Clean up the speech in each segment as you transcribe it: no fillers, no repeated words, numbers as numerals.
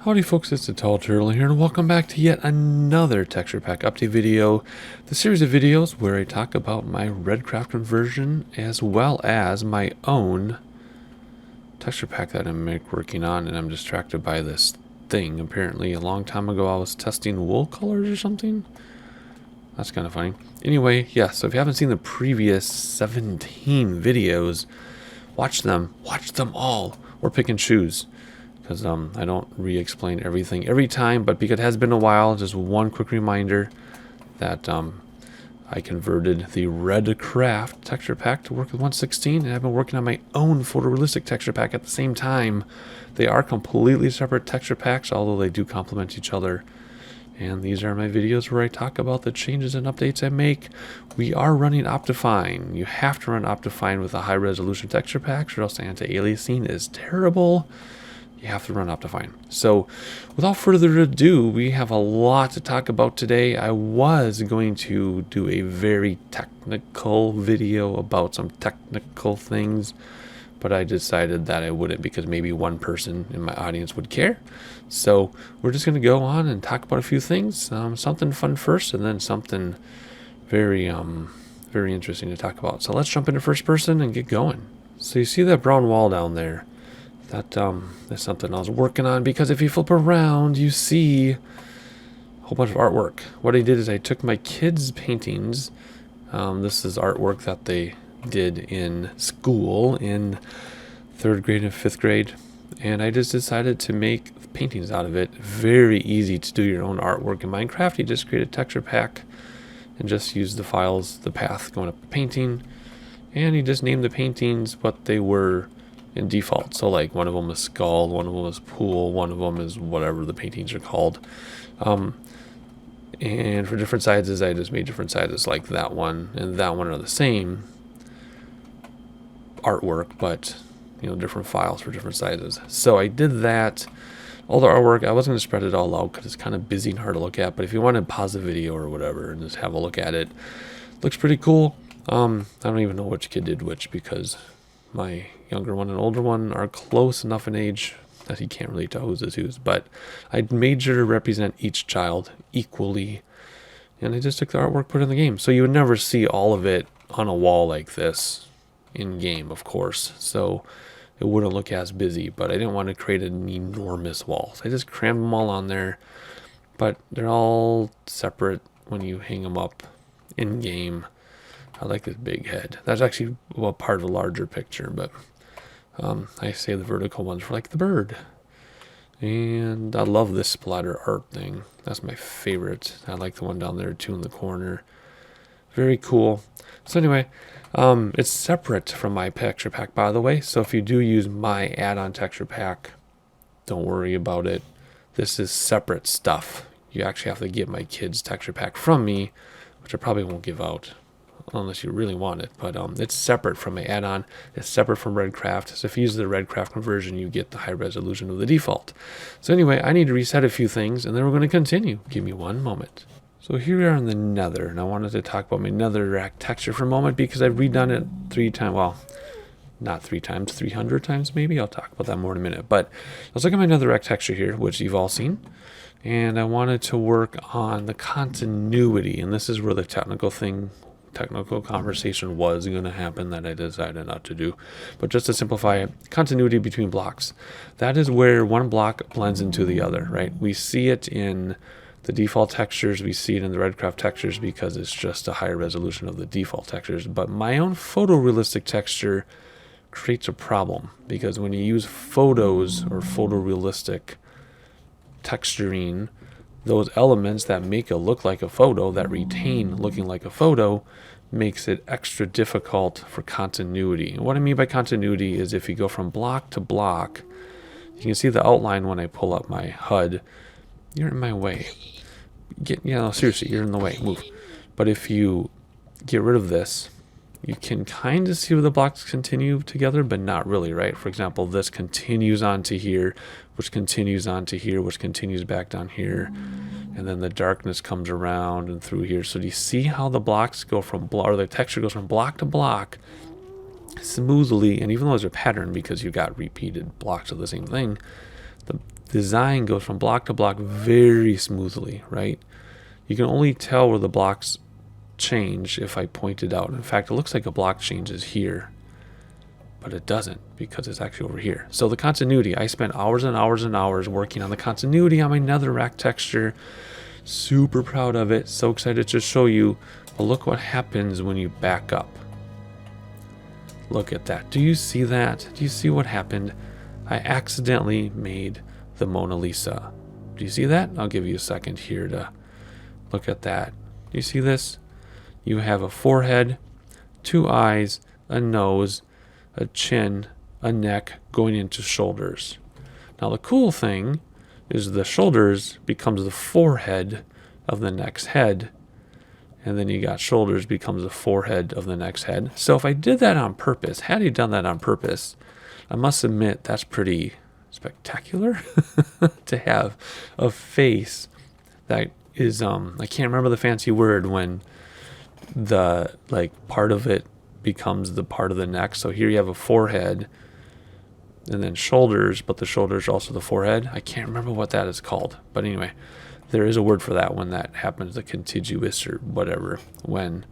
Howdy folks, it's the Tall Turtle here, and welcome back to yet another texture pack update video. The series of videos where I talk about my Redcraft conversion as well as my own texture pack that I'm working on, and I'm distracted by this thing. Apparently a long time ago I was testing wool colors or something. That's kind of funny. Anyway, yeah, so if you haven't seen the previous 17 videos, watch them all, or pick and choose. Because I don't re-explain everything every time, but because it has been a while, just one quick reminder that I converted the Redcraft texture pack to work with 116, and I've been working on my own photorealistic texture pack at the same time. They are completely separate texture packs, although they do complement each other. And these are my videos where I talk about the changes and updates I make. We are running Optifine. You have to run Optifine with a high-resolution texture pack, or else the anti-aliasing is terrible. You have to run Optifine. So without further ado, we have a lot to talk about today. I was going to do a very technical video about some technical things, but I decided that I wouldn't because maybe one person in my audience would care. So we're just going to go on and talk about a few things, something fun first, and then something very interesting to talk about. So let's jump into first person and get going. So you see that brown wall down there? That's something I was working on, because if you flip around, you see a whole bunch of artwork. What I did is I took my kids' paintings. This is artwork that they did in school in 3rd grade and 5th grade, and I just decided to make paintings out of it. Very easy to do your own artwork in Minecraft. You just create a texture pack and just use the files, the path going up the painting, and you just name the paintings what they were in default. So like one of them is skull, one of them is pool, one of them is whatever the paintings are called. And for different sizes, I just made different sizes, like that one and that one are the same artwork, but you know, different files for different sizes. So I did that. All the artwork, I wasn't going to spread it all out because it's kind of busy and hard to look at, but if you want to pause the video or whatever and just have a look at it, looks pretty cool. I don't even know which kid did which, because my younger one and older one are close enough in age that he can't really tell who's whose, but I made sure to represent each child equally, and I just took the artwork, put it in the game. So you would never see all of it on a wall like this in game, of course, so it wouldn't look as busy, but I didn't want to create an enormous wall, so I just crammed them all on there, but they're all separate when you hang them up in game. I like this big head. That's actually part of a larger picture, but I say the vertical ones for like the bird. And I love this splatter art thing. That's my favorite. I like the one down there too in the corner. Very cool. So anyway, it's separate from my texture pack, by the way. So if you do use my add-on texture pack, don't worry about it. This is separate stuff. You actually have to get my kids' texture pack from me, which I probably won't give out unless you really want it, but it's separate from my add-on. It's separate from Redcraft. So if you use the Redcraft conversion, you get the high resolution of the default. So anyway, I need to reset a few things, and then we're going to continue. Give me one moment. So here we are in the Nether, and I wanted to talk about my Nether texture for a moment because I've redone it 3 times. Well, not 3 times, 300 times maybe. I'll talk about that more in a minute. But let's look at my Nether texture here, which you've all seen. And I wanted to work on the continuity, and this is where the technical conversation was going to happen that I decided not to do. But just to simplify it, continuity between blocks. That is where one block blends into the other, right? We see it in the default textures, we see it in the Redcraft textures because it's just a higher resolution of the default textures. But my own photorealistic texture creates a problem, because when you use photos or photorealistic texturing, those elements that make it look like a photo, that retain looking like a photo, makes it extra difficult for continuity. And what I mean by continuity is if you go from block to block, you can see the outline when I pull up my HUD. You're in my way. Seriously, you're in the way. Move. But if you get rid of this, you can kind of see where the blocks continue together, but not really, right? For example, this continues on to here, which continues on to here, which continues back down here, and then the darkness comes around and through here. So do you see how the blocks go from the texture goes from block to block smoothly? And even though there's a pattern because you got repeated blocks of the same thing, the design goes from block to block very smoothly, right? You can only tell where the blocks change if I point it out. In fact, it looks like a block changes here, but it doesn't because it's actually over here. So the continuity, I spent hours and hours and hours working on the continuity on my netherrack texture. Super proud of it. So excited to show you. But look what happens when you back up. Look at that. Do you see that? Do you see what happened? I accidentally made the Mona Lisa. Do you see that? I'll give you a second here to look at that. Do you see this? You have a forehead, 2 eyes, a nose, a chin, a neck going into shoulders. Now the cool thing is the shoulders becomes the forehead of the next head, and then you got shoulders becomes the forehead of the next head. So if I did that on purpose, had he done that on purpose, I must admit that's pretty spectacular to have a face that is I can't remember the fancy word when the part of it becomes the part of the neck. So here you have a forehead and then shoulders, but the shoulders are also the forehead. I can't remember what that is called, but anyway, there is a word for that when that happens, the contiguous or whatever, when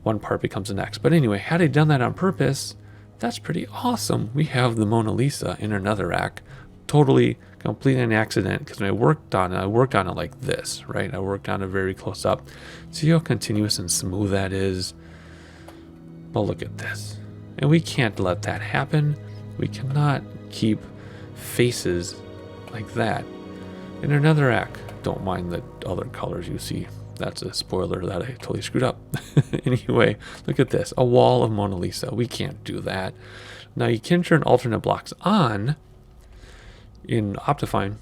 one part becomes the next. But anyway, had I done that on purpose, that's pretty awesome. We have the Mona Lisa in our netherrack, totally completely an accident, because when I worked on it like this, right? I worked on it very close up. See how continuous and smooth that is? Well, look at this. And we can't let that happen. We cannot keep faces like that in our netherrack. Don't mind the other colors you see. That's a spoiler that I totally screwed up. Anyway, look at this. A wall of Mona Lisa. We can't do that. Now you can turn alternate blocks on in Optifine,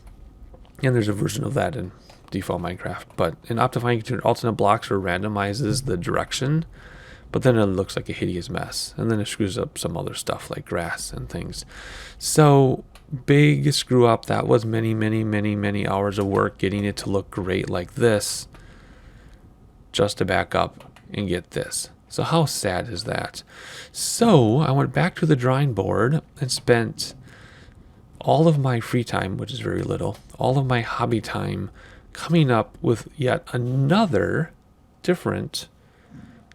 and there's a version of that in default Minecraft. But in Optifine, you can turn alternate blocks or randomizes the direction, but then it looks like a hideous mess. And then it screws up some other stuff like grass and things. So big screw up. That was many hours of work getting it to look great like this, just to back up and get this. So how sad is that? So I went back to the drawing board and spent all of my free time, which is very little, all of my hobby time, coming up with yet another different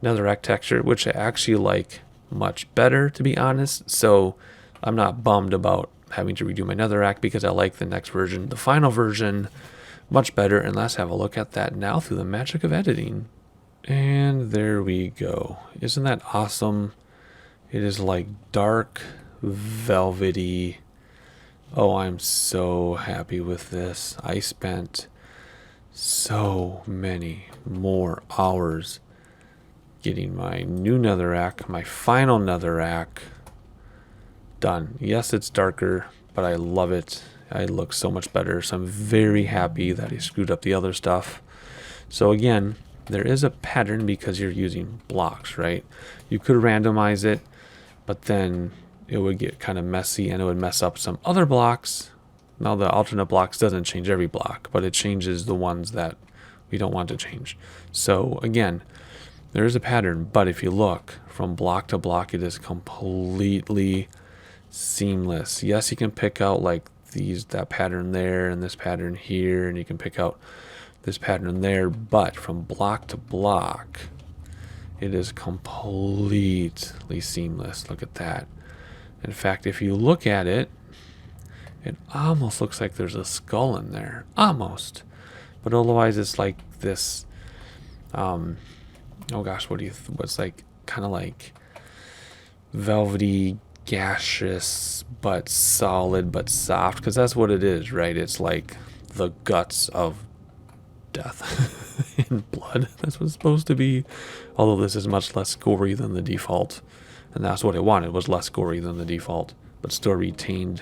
netherrack texture, which I actually like much better, to be honest. So I'm not bummed about having to redo my netherrack because I like the next version, the final version, much better. And let's have a look at that now through the magic of editing. And there we go. Isn't that awesome? It is like dark, velvety. Oh, I'm so happy with this. I spent so many more hours getting my new netherrack, my final netherrack done. Yes, it's darker, but I love it. It looks so much better. So I'm very happy that he screwed up the other stuff. So again, there is a pattern because you're using blocks, right? You could randomize it, but then it would get kind of messy and it would mess up some other blocks. Now the alternate blocks doesn't change every block, but it changes the ones that we don't want to change. So again, there is a pattern, but if you look from block to block, it is completely seamless. Yes, you can pick out like that pattern there and this pattern here, and you can pick out this pattern there, but from block to block, it is completely seamless. Look at that. In fact, if you look at it, it almost looks like there's a skull in there. Almost. But otherwise, it's like this, oh gosh, what's like, kind of like velvety, gaseous, but solid, but soft. Because that's what it is, right? It's like the guts of death in blood. That's what it's supposed to be. Although this is much less gory than the default. And that's what I wanted, was less gory than the default, but still retained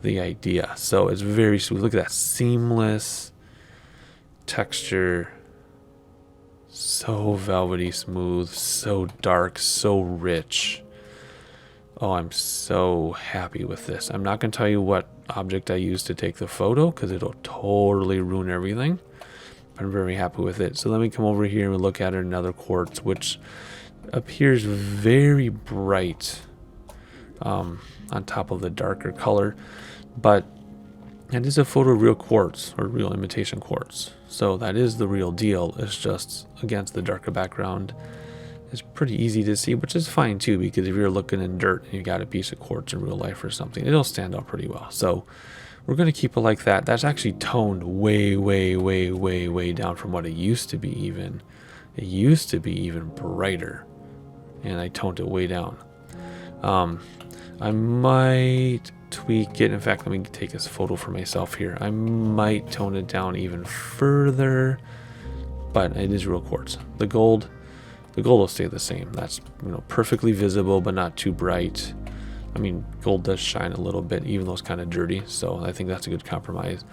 the idea. So it's very smooth. Look at that seamless texture. So velvety smooth, so dark, so rich. Oh, I'm so happy with this. I'm not going to tell you what object I used to take the photo because it'll totally ruin everything. I'm very happy with it. So let me come over here and look at another quartz, which appears very bright on top of the darker color, but That is a photo of real quartz, or real imitation quartz. So that is the real deal. It's just against the darker background. It's pretty easy to see, which is fine too, because if you're looking in dirt and you got a piece of quartz in real life or something, it'll stand out pretty well. So we're going to keep it like that. That's actually toned way, way, way, way, way down from what it used to be even. It used to be even brighter, and I toned it way down. I might tweak it. In fact, let me take this photo for myself here. I might tone it down even further, but it is real quartz. The gold will stay the same. That's, you know, perfectly visible, but not too bright. I mean, gold does shine a little bit, even though it's kind of dirty, so I think that's a good compromise.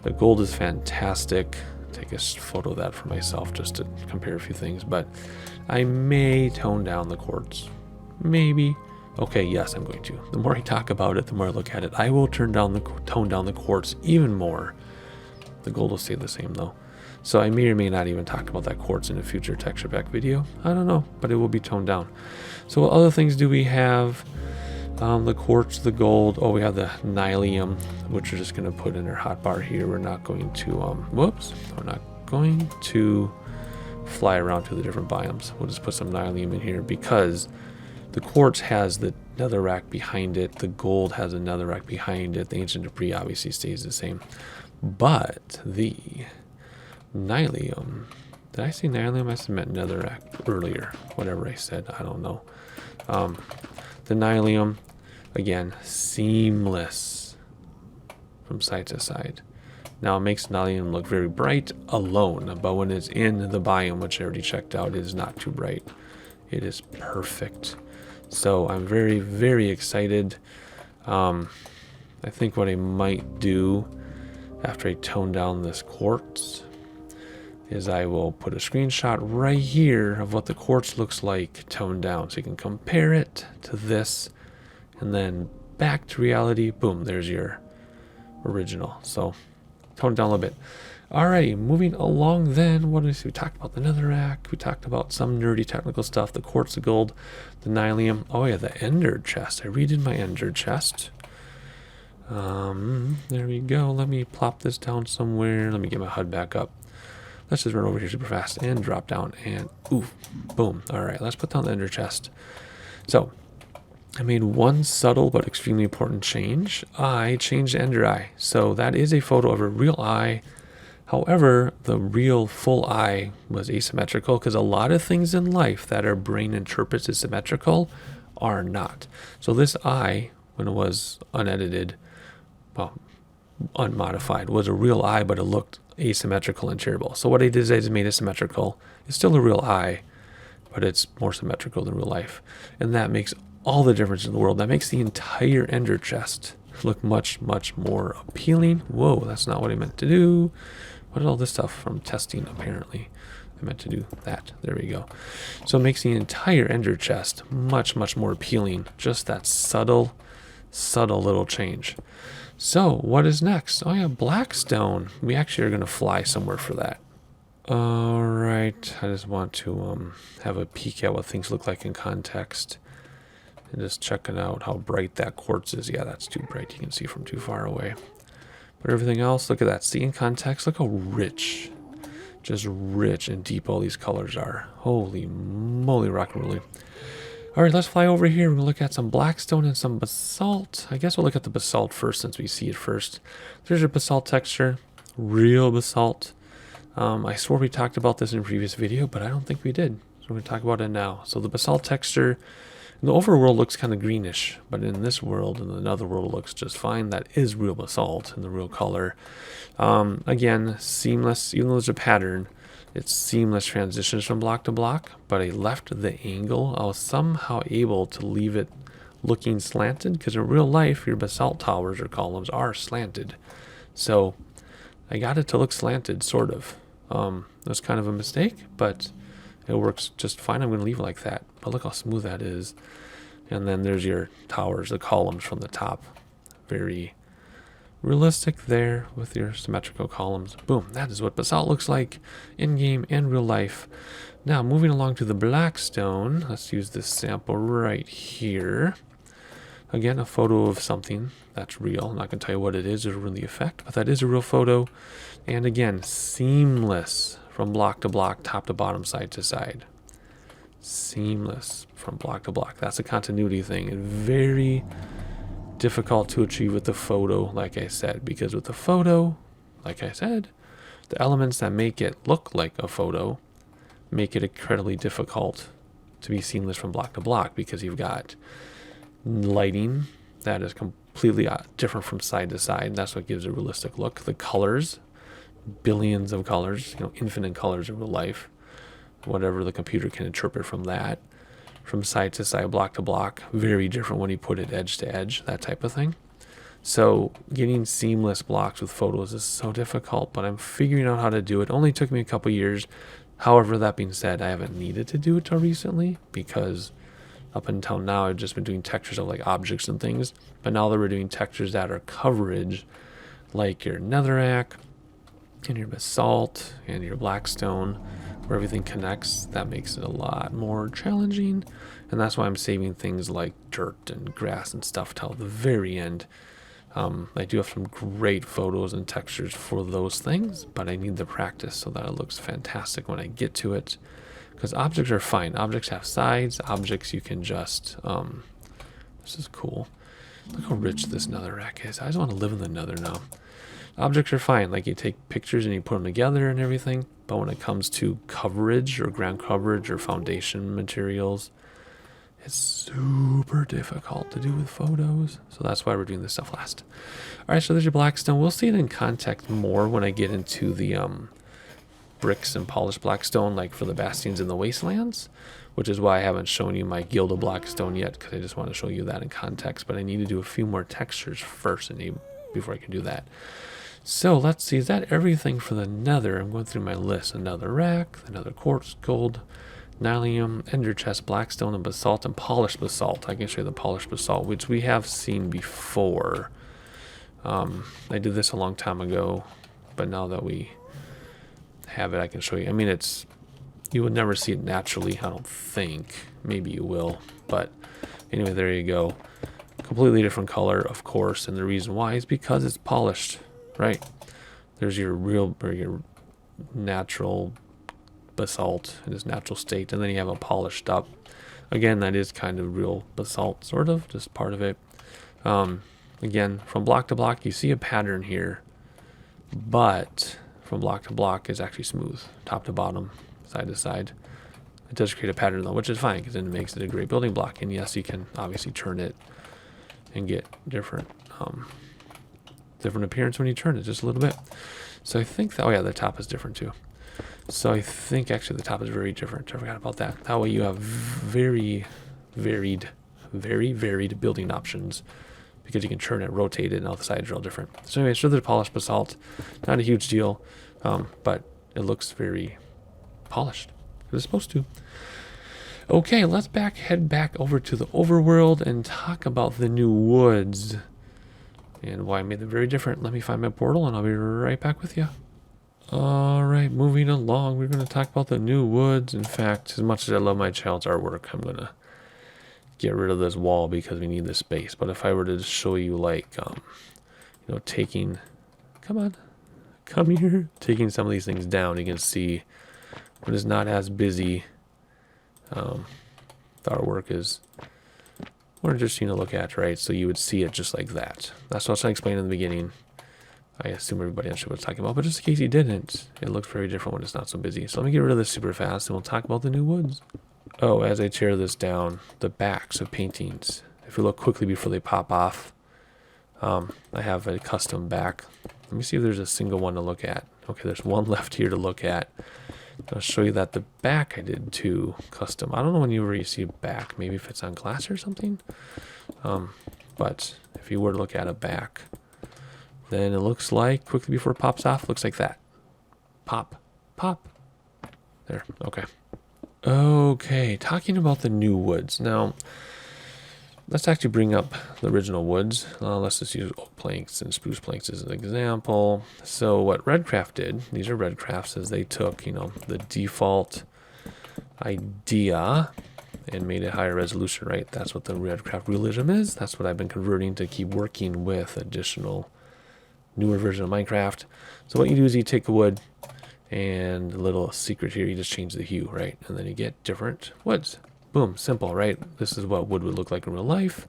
The gold is fantastic. Take a photo of that for myself just to compare a few things, but I may tone down the quartz. Maybe. Okay, yes, I'm going to. The more I talk about it, the more I look at it. I will tone down the quartz even more. The gold will stay the same though. So I may or may not even talk about that quartz in a future texture pack video. I don't know, but it will be toned down. So what other things do we have? The quartz, the gold. Oh, we have the nylium, which we're just going to put in our hotbar here. We're not going to, we're not going to fly around to the different biomes. We'll just put some nylium in here because the quartz has the netherrack behind it. The gold has a netherrack behind it. The ancient debris obviously stays the same. But the nylium, did I say nylium? I must have meant netherrack earlier. Whatever I said, I don't know. The nylium, again, seamless from side to side. Now it makes nylium look very bright alone, but when it's in the biome, which I already checked out, it is not too bright. It is perfect. So I'm very, very excited. I think what I might do after I tone down this quartz is I will put a screenshot right here of what the quartz looks like toned down, so you can compare it to this, and then back to reality. Boom, there's your original. So tone down a little bit. Alrighty, moving along then. What did we see? We talked about the netherrack. We talked about some nerdy technical stuff. The quartz, the gold, the nylium. Oh yeah, the ender chest. I redid my ender chest. There we go. Let me plop this down somewhere. Let me get my HUD back up. Let's just run over here super fast and drop down and oof, boom. All right, let's put down the ender chest. So I made one subtle but extremely important change. I changed the ender eye. So that is a photo of a real eye. However, the real full eye was asymmetrical because a lot of things in life that our brain interprets as symmetrical are not. So this eye, when it was unedited, well, unmodified, was a real eye, but it looked asymmetrical and terrible. So what I did is I just made it symmetrical. It's still a real eye, but it's more symmetrical than real life. And that makes all the difference in the world. That makes the entire ender chest look much, much more appealing. Whoa, that's not what I meant to do. What is all this stuff from testing, apparently? I meant to do that. There we go. So it makes the entire ender chest much, much more appealing. Just that subtle, subtle little change. So what is next? Oh yeah, Blackstone. We actually are going to fly somewhere for that. All right. I just want to have a peek at what things look like in context. And just checking out how bright that quartz is. Yeah, that's too bright. You can see from too far away. But everything else, look at that. See in context, look how rich, just rich and deep all these colors are. Holy moly, rock and rolling. All right, let's fly over here. We're going to look at some Blackstone and some Basalt. I guess we'll look at the Basalt first since we see it first. There's your Basalt texture, real Basalt. I swore we talked about this in a previous video, but I don't think we did. So we're going to talk about it now. So the Basalt texture, in the overworld looks kind of greenish, but in this world, in another world, it looks just fine. That is real basalt in the real color. Again, seamless, even though there's a pattern, it's seamless transitions from block to block, but I left the angle. I was somehow able to leave it looking slanted, because in real life, your basalt towers or columns are slanted. So I got it to look slanted, sort of. That's kind of a mistake, but it works just fine. I'm going to leave it like that. But look how smooth that is. And then there's your towers, the columns from the top. Very realistic there with your symmetrical columns. Boom. That is what Basalt looks like in-game and real life. Now, moving along to the Blackstone. Let's use this sample right here. Again, a photo of something that's real. I'm not going to tell you what it is or really effect, but that is a real photo. And again, seamless from block to block, top to bottom, side to side. Seamless from block to block. That's a continuity thing, and very difficult to achieve with the photo, like I said, because with the photo, like I said, the elements that make it look like a photo make it incredibly difficult to be seamless from block to block, because you've got lighting that is completely different from side to side. That's what gives a realistic look. The colors, billions of colors, infinite colors in real life, whatever the computer can interpret from that. From side to side, block to block, very different when you put it edge to edge, that type of thing. So getting seamless blocks with photos is so difficult, but I'm figuring out how to do it. Only took me a couple years. However, that being said, I haven't needed to do it till recently, because up until now I've just been doing textures of like objects and things. But now that we're doing textures that are coverage, like your netherrack and your basalt and your blackstone, where everything connects, that makes it a lot more challenging. And that's why I'm saving things like dirt and grass and stuff till the very end. I do have some great photos and textures for those things, but I need the practice so that it looks fantastic when I get to it. Because objects are fine. Objects have sides. Objects you can just... this is cool. Look how rich this netherrack is. I just want to live in the nether now. Objects are fine. Like, you take pictures and you put them together and everything. But when it comes to coverage or ground coverage or foundation materials, it's super difficult to do with photos. So that's why we're doing this stuff last. Alright, so there's your blackstone. We'll see it in context more when I get into the bricks and polished blackstone, like for the bastions in the wastelands, which is why I haven't shown you my gilded blackstone yet, because I just want to show you that in context. But I need to do a few more textures first before I can do that. So let's see, is that everything for the nether? I'm going through my list. Another rack, another quartz, gold, nylium, ender chest, blackstone, and basalt, and polished basalt. I can show you the polished basalt, which we have seen before. I did this a long time ago, but now that we have it, I can show you. I mean, you would never see it naturally, I don't think. Maybe you will, but anyway, there you go. Completely different color, of course, and the reason why is because it's polished, right? There's your your natural basalt in its natural state, and then you have a polished up. Again, that is kind of real basalt, sort of, just part of it. Again, from block to block, you see a pattern here, but from block to block is actually smooth, top to bottom, side to side. It does create a pattern though, which is fine, because then it makes it a great building block. And yes, you can obviously turn it and get different appearance when you turn it just a little bit. So I think that, oh yeah, the top is different too. So I think actually the top is very different. I forgot about that. That way you have very varied building options, because you can turn it, rotate it, and all the sides are all different. So anyway, so there's polished basalt. Not a huge deal, but it looks very polished. It's supposed to. Okay, let's head back over to the overworld and talk about the new woods and why I made them very different. Let me find my portal and I'll be right back with you. Alright, moving along, we're going to talk about the new woods. In fact, as much as I love my child's artwork, I'm going to get rid of this wall because we need the space. But if I were to show you, like, taking, come here, taking some of these things down, you can see when it's not as busy, the artwork is more interesting to look at, right? So you would see it just like that. That's what I was trying to explain in the beginning. I assume everybody understood what I was talking about, but just in case you didn't, it looks very different when it's not so busy. So let me get rid of this super fast and we'll talk about the new woods. Oh, as I tear this down, the backs of paintings, if you look quickly before they pop off, I have a custom back. Let me see if there's a single one to look at. Okay, there's one left here to look at. I'll show you that the back I did too, custom. I don't know when you see a back, maybe if it's on glass or something. But if you were to look at a back, then it looks like, quickly before it pops off, looks like that. Pop, pop. There, okay. Okay, talking about the new woods. Now, let's actually bring up the original woods. Let's just use oak planks and spruce planks as an example. So what Redcraft did, these are Redcrafts, is they took, the default idea and made it higher resolution, right? That's what the Craft Realism is. That's what I've been converting to keep working with additional newer version of Minecraft. So what you do is you take the wood, and a little secret here, you just change the hue, right? And then you get different woods. Boom, simple, right? This is what wood would look like in real life.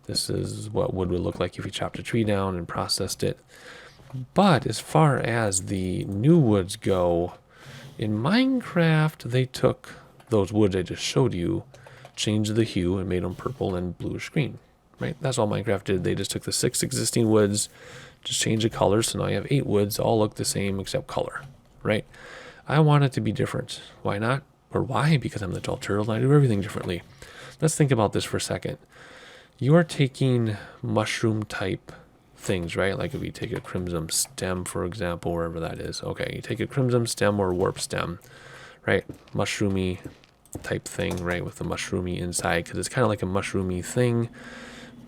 This is what wood would look like if you chopped a tree down and processed it. But as far as the new woods go, in Minecraft, they took those woods I just showed you, changed the hue, and made them purple and bluish green, right? That's all Minecraft did. They just took the 6 existing woods, just changed the colors, so now you have 8 woods, all look the same except color, right? I want it to be different. Why not? Or why? Because I'm the tall turtle and I do everything differently. Let's think about this for a second. You are taking mushroom type things, right? Like if you take a crimson stem, for example, wherever that is. Okay, you take a crimson stem or warp stem, right? Mushroomy type thing, right? With the mushroomy inside, because it's kind of like a mushroomy thing,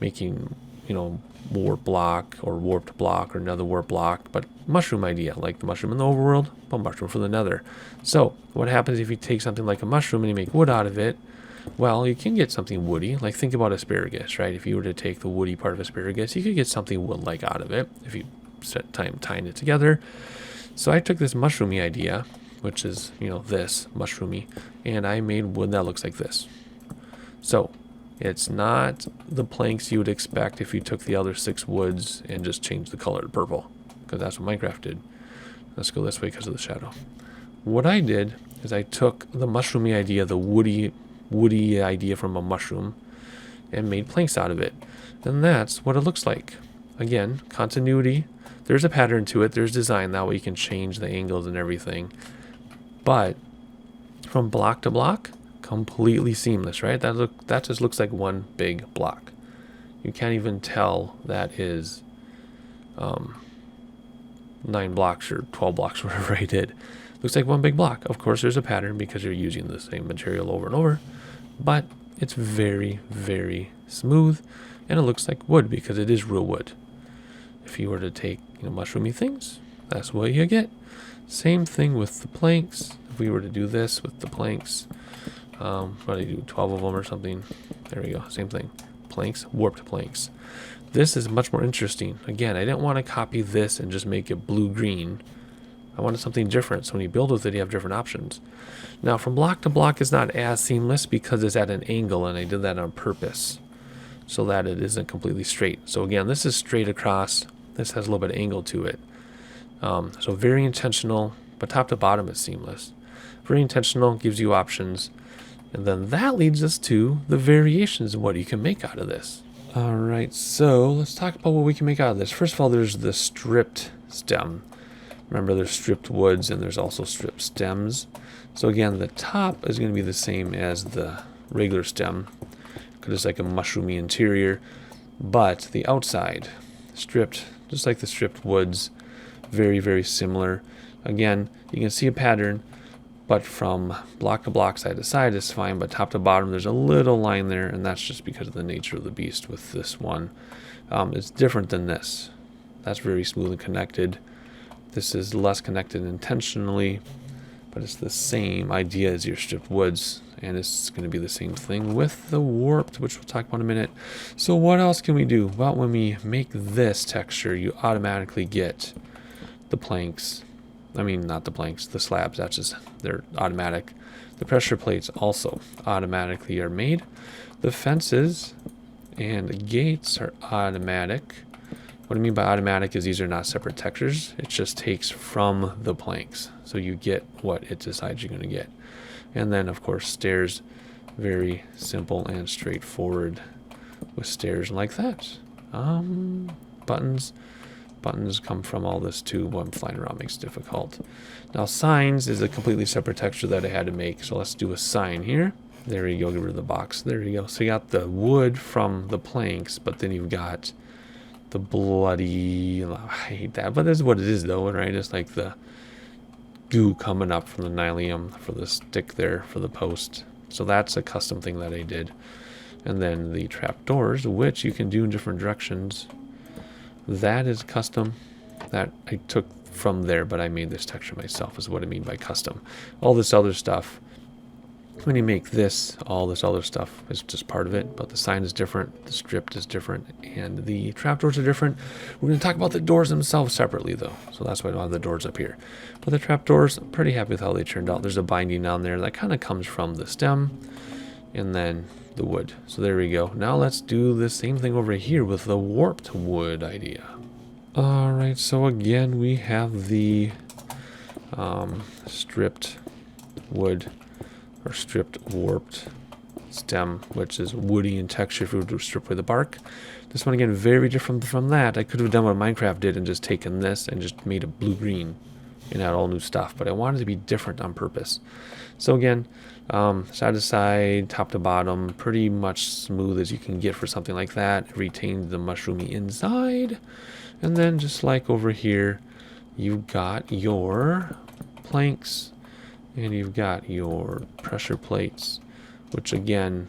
making, you know, warp block or warped block or another warp block, but mushroom idea, like the mushroom in the overworld, but mushroom for the nether. So what happens if you take something like a mushroom and you make wood out of it? Well, you can get something woody. Like think about asparagus, right? If you were to take the woody part of asparagus, you could get something wood-like out of it if you set time tying it together. So I took this mushroomy idea, which is, you know, this mushroomy, and I made wood that looks like this. So it's not the planks you would expect if you took the other 6 woods and just changed the color to purple, because that's what Minecraft did. Let's go this way because of the shadow. What I did is I took the mushroomy idea, the woody idea from a mushroom, and made planks out of it. And that's what it looks like. Again, continuity. There's a pattern to it. There's design. That way you can change the angles and everything. But from block to block, completely seamless, right? That just looks like one big block. You can't even tell that is 9 blocks or 12 blocks, whatever I did. Looks like one big block. Of course, there's a pattern because you're using the same material over and over, but it's very, very smooth, and it looks like wood because it is real wood. If you were to take, you know, mushroomy things, that's what you get. Same thing with the planks. If we were to do this with the planks, what do I do, 12 of them or something? There we go, same thing. Planks, warped planks. This is much more interesting. Again, I didn't want to copy this and just make it blue-green. I wanted something different, so when you build with it, you have different options. Now, from block to block is not as seamless because it's at an angle, and I did that on purpose so that it isn't completely straight. So again, this is straight across. This has a little bit of angle to it. So very intentional, but top to bottom is seamless. Very intentional, gives you options. And then that leads us to the variations of what you can make out of this. All right, so let's talk about what we can make out of this. First of all, there's the stripped stem. Remember, there's stripped woods and there's also stripped stems. So again, the top is going to be the same as the regular stem because it's like a mushroomy interior. But the outside, stripped, just like the stripped woods, very, very similar. Again, you can see a pattern, but from block to block, side to side is fine, but top to bottom, there's a little line there, and that's just because of the nature of the beast with this one. It's different than this. That's very smooth and connected. This is less connected intentionally, but it's the same idea as your stripped woods, and it's going to be the same thing with the warped, which we'll talk about in a minute. So what else can we do? Well, when we make this texture, you automatically get the planks. I mean, not the planks, the slabs. That's just, they're automatic. The pressure plates also automatically are made. The fences and gates are automatic. What I mean by automatic is these are not separate textures. It just takes from the planks. So you get what it decides you're going to get. And then, of course, stairs, very simple and straightforward with stairs like that. Buttons. Buttons come from all this too. What I'm flying around makes it difficult. Now, signs is a completely separate texture that I had to make. So let's do a sign here. There you go. Get rid of the box. There you go. So you got the wood from the planks, but then you've got the bloody, I hate that, but this is what it is though, right? It's like the goo coming up from the nylium for the stick there for the post. So that's a custom thing that I did. And then the trapdoors, which you can do in different directions. That is custom. That I took from there, but I made this texture myself is what I mean by custom. All this other stuff When you make this, all this other stuff is just part of it, but the sign is different, the script is different, and the trapdoors are different. We're going to talk about the doors themselves separately, though, so that's why I don't have the doors up here. But the trapdoors, I'm pretty happy with how they turned out. There's a binding down there that kind of comes from the stem, and then the wood. So there we go. Now let's do the same thing over here with the warped wood idea. Alright, so again, we have the stripped wood, or stripped warped stem, which is woody in texture if we were to strip away the bark. This one again, very different from that. I could have done what Minecraft did and just taken this and just made it blue-green and had all new stuff, but I wanted it to be different on purpose. So again, side to side, top to bottom, pretty much smooth as you can get for something like that. It retains the mushroomy inside. And then just like over here, you've got your planks and you've got your pressure plates, which again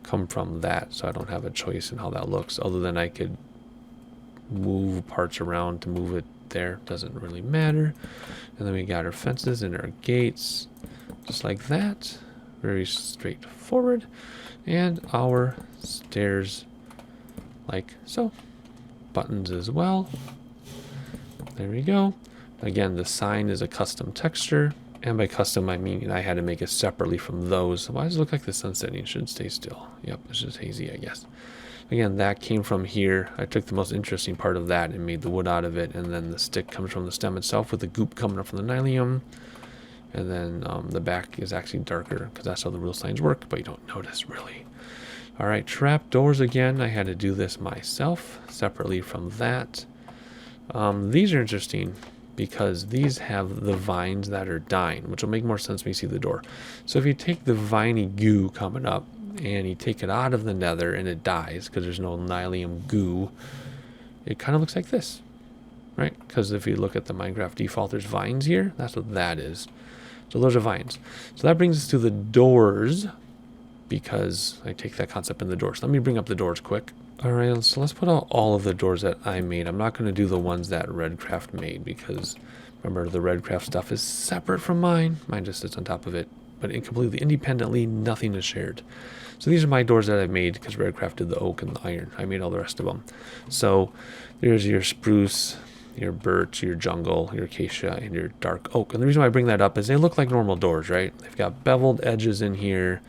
come from that, so I don't have a choice in how that looks other than I could move parts around to move it there. Doesn't really matter. And then we got our fences and our gates just like that, very straightforward, and our stairs like so, buttons as well. There we go. Again, the sign is a custom texture, and by custom I mean I had to make it separately from those. Why does it look like the sun setting? It should stay still. Yep, it's just hazy, I guess. Again, that came from here. I took the most interesting part of that and made the wood out of it, and then the stick comes from the stem itself with the goop coming up from the nylium. And then the back is actually darker because that's how the real signs work, but you don't notice really. Alright, trap doors again. I had to do this myself separately from that. These are interesting because these have the vines that are dying, which will make more sense when you see the door. So if you take the viney goo coming up and you take it out of the nether and it dies because there's no nylium goo, it kind of looks like this, right? Because if you look at the Minecraft default, there's vines here. That's what that is. So those are vines. So that brings us to the doors, because I take that concept in the doors. Let me bring up the doors quick. Alright, so let's put out all of the doors that I made. I'm not going to do the ones that Redcraft made because, remember, the Redcraft stuff is separate from mine. Mine just sits on top of it, but completely independently, nothing is shared. So these are my doors that I've made because Redcraft did the oak and the iron. I made all the rest of them. So there's your spruce, your birch, your jungle, your acacia, and your dark oak. And the reason why I bring that up is they look like normal doors, right? They've got beveled edges in here.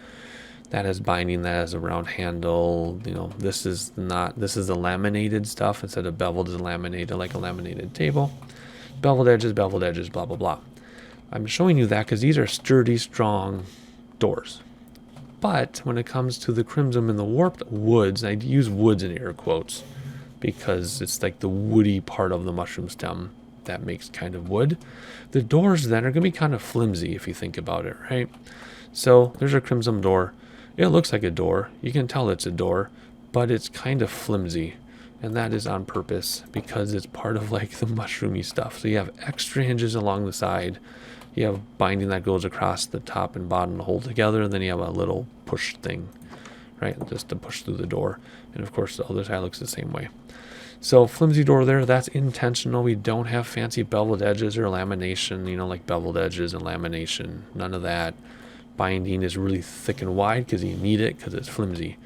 That has binding, that has a round handle. You know, this is the laminated stuff instead of beveled and laminated like a laminated table. Beveled edges, blah, blah, blah. I'm showing you that because these are sturdy, strong doors. But when it comes to the crimson and the warped woods, I use woods in air quotes because it's like the woody part of the mushroom stem that makes kind of wood. The doors then are going to be kind of flimsy if you think about it, right? So there's a crimson door. It looks like a door. You can tell it's a door, but it's kind of flimsy. And that is on purpose because it's part of like the mushroomy stuff. So you have extra hinges along the side. You have binding that goes across the top and bottom to hold together. And then you have a little push thing, right? Just to push through the door. And of course the other side looks the same way. So flimsy door there, that's intentional. We don't have fancy beveled edges or lamination, you know, like beveled edges and lamination. None of that. Binding is really thick and wide because you need it because it's flimsy.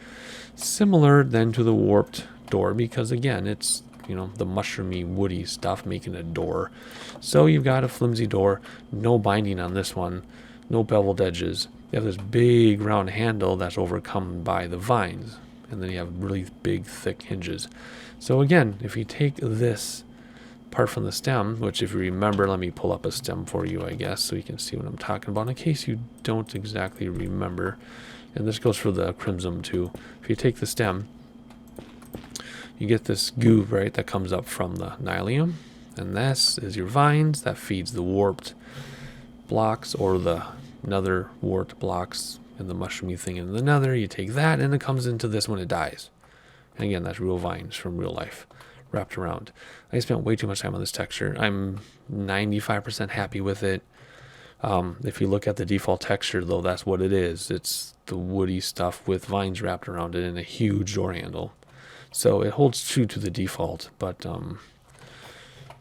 Similar then to the warped door because again it's, you know, the mushroomy woody stuff making a door. So you've got a flimsy door, no binding on this one, no beveled edges. You have this big round handle that's overcome by the vines, and then you have really big thick hinges. So again, if you take this part from the stem, which if you remember, let me pull up a stem for you, I guess, so you can see what I'm talking about in case you don't exactly remember. And this goes for the crimson too. If you take the stem, you get this goo, right, that comes up from the nylium, and this is your vines that feeds the warped blocks or the nether warped blocks and the mushroomy thing in the nether. You take that and it comes into this when it dies. And again, that's real vines from real life wrapped around. I spent way too much time on this texture. I'm 95% happy with it. If you look at the default texture, though, that's what it is. It's the woody stuff with vines wrapped around it and a huge door handle. So it holds true to the default, but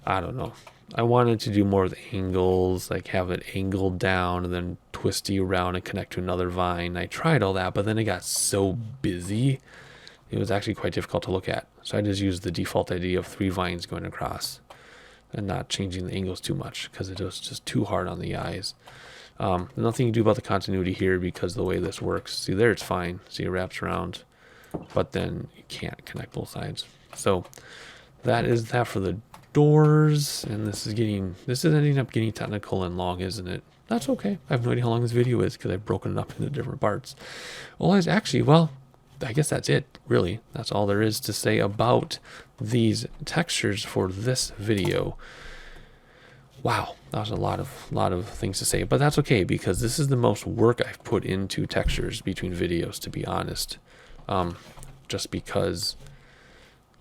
I don't know. I wanted to do more with angles, like have it angled down and then twisty around and connect to another vine. I tried all that, but then it got so busy, it was actually quite difficult to look at. So I just used the default idea of 3 vines going across and not changing the angles too much because it was just too hard on the eyes. Nothing you can do about the continuity here because the way this works. See there, it's fine. See, it wraps around, but then you can't connect both sides. So that is that for the doors. And this is ending up getting technical and long, isn't it? That's okay. I have no idea how long this video is because I've broken it up into different parts. Well, I guess that's it, really. That's all there is to say about these textures for this video. Wow, that was a lot of things to say, but that's okay because this is the most work I've put into textures between videos, to be honest. Just because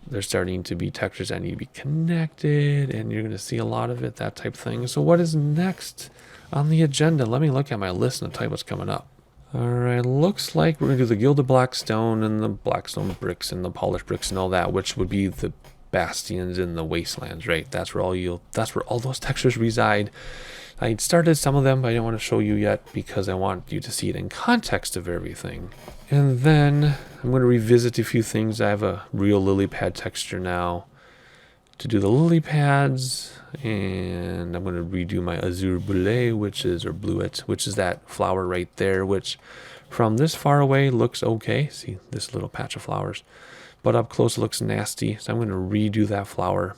there's starting to be textures that need to be connected, and you're going to see a lot of it, that type of thing. So what is next on the agenda? Let me look at my list and I'll tell you what's coming up. Alright, looks like we're going to do the gilded black stone and the blackstone bricks and the polished bricks and all that, which would be the bastions in the wastelands, right? That's where all those textures reside. I started some of them, but I don't want to show you yet because I want you to see it in context of everything. And then I'm going to revisit a few things. I have a real lily pad texture now to do the lily pads, and I'm going to redo my azure bleuet, which is that flower right there, which from this far away looks okay. See this little patch of flowers, but up close it looks nasty. So I'm going to redo that flower.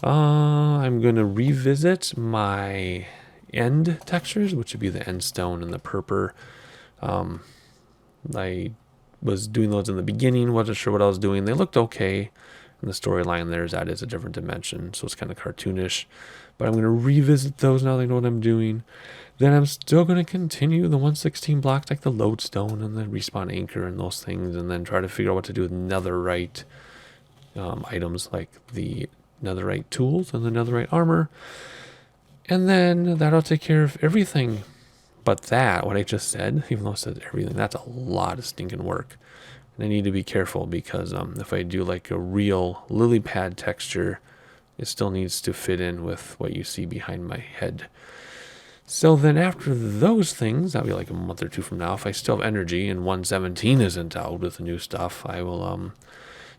I'm going to revisit my end textures, which would be the end stone and the purple. I was doing those in the beginning, wasn't sure what I was doing. They looked okay. And the storyline there is that is a different dimension, so it's kind of cartoonish. But I'm going to revisit those now that I know what I'm doing. Then I'm still going to continue the 116 blocks, like the lodestone and the respawn anchor and those things, and then try to figure out what to do with netherite items like the netherite tools and the netherite armor. And then that'll take care of everything. But that, what I just said, even though it says everything, that's a lot of stinking work. And I need to be careful because if I do like a real lily pad texture, it still needs to fit in with what you see behind my head. So then after those things, that'll be like a month or 2 from now. If I still have energy and 117 isn't out with the new stuff, I will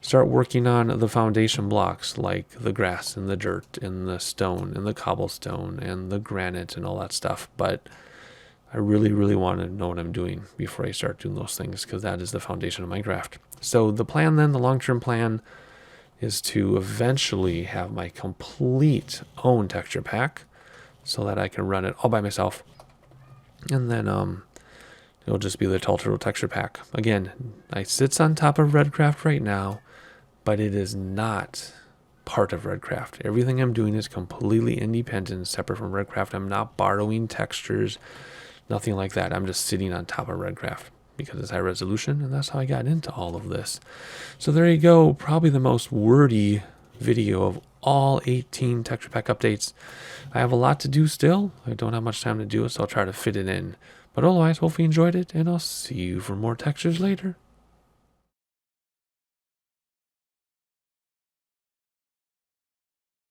start working on the foundation blocks like the grass and the dirt and the stone and the cobblestone and the granite and all that stuff. But I really, really want to know what I'm doing before I start doing those things because that is the foundation of my craft. So the plan then, the long-term plan, is to eventually have my complete own texture pack so that I can run it all by myself. And then it'll just be the Untitled texture pack. Again, it sits on top of Redcraft right now, but it is not part of Redcraft. Everything I'm doing is completely independent, separate from Redcraft. I'm not borrowing textures. Nothing like that. I'm just sitting on top of Redcraft because it's high resolution, and that's how I got into all of this. So there you go. Probably the most wordy video of all 18 texture pack updates. I have a lot to do still. I don't have much time to do it, so I'll try to fit it in. But otherwise, hopefully you enjoyed it, and I'll see you for more textures later.